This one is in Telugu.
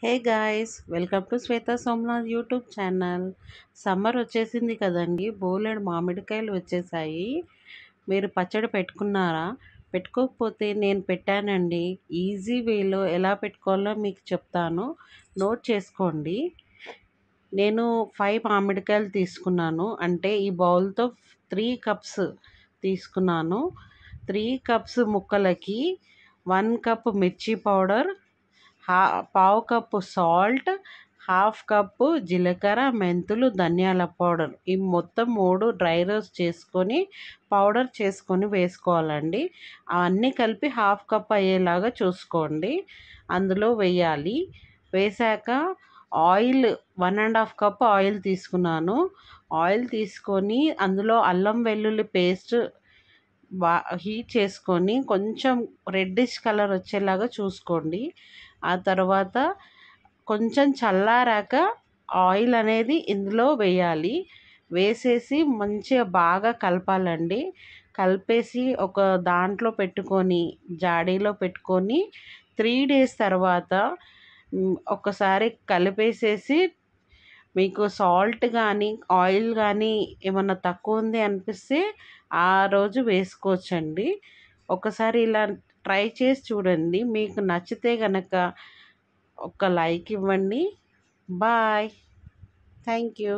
Hey guys, welcome to Shweta Somnath YouTube channel. Summer వచ్చేసింది కదండి, బోలెడు మామిడికాయలు వచ్చేసాయి. మీరు పచ్చడి పెట్టుకున్నారా? పెట్టుకోకపోతే నేను పెట్టానండి. ఈజీ వేలో ఎలా పెట్టుకోవాలో మీకు చెప్తాను, నోట్ చేసుకోండి. నేను 5 మామిడికాయలు తీసుకున్నాను. అంటే ఈ బౌల్తో 3 కప్స్ తీసుకున్నాను. 3 కప్స్ ముక్కలకి 1 కప్ మిర్చి పౌడర్, పావు కప్పు సాల్ట్, హాఫ్ కప్పు జీలకర్ర, మెంతులు, ధనియాల పౌడర్. ఈ మొత్తం 3 డ్రై రోస్ట్ చేసుకొని పౌడర్ చేసుకొని వేసుకోవాలండి. అవన్నీ కలిపి హాఫ్ కప్ అయ్యేలాగా చూసుకోండి. అందులో వేయాలి. వేసాక ఆయిల్ 1.5 కప్ ఆయిల్ తీసుకున్నాను. ఆయిల్ తీసుకొని అందులో అల్లం వెల్లుల్లి పేస్ట్ హీట్ చేసుకొని కొంచెం రెడ్డిష్ కలర్ వచ్చేలాగా చూసుకోండి. ఆ తర్వాత కొంచెం చల్లారాక ఆయిల్ అనేది ఇందులో వేయాలి. వేసేసి మంచిగా బాగా కలపాలండి. కలిపేసి ఒక దాంట్లో పెట్టుకొని జాడీలో పెట్టుకొని 3 డేస్ తర్వాత ఒకసారి కలిపేసేసి మీకు సాల్ట్ కానీ ఆయిల్ కానీ ఏమన్నా తక్కువ ఉంది అనిపిస్తే ఆ రోజు వేసుకోవచ్చండి. ఒకసారి ఇలా ట్రై చేసి చూడండి. మీకు నచ్చితే కనుక ఒక లైక్ ఇవ్వండి. బాయ్. Thank you.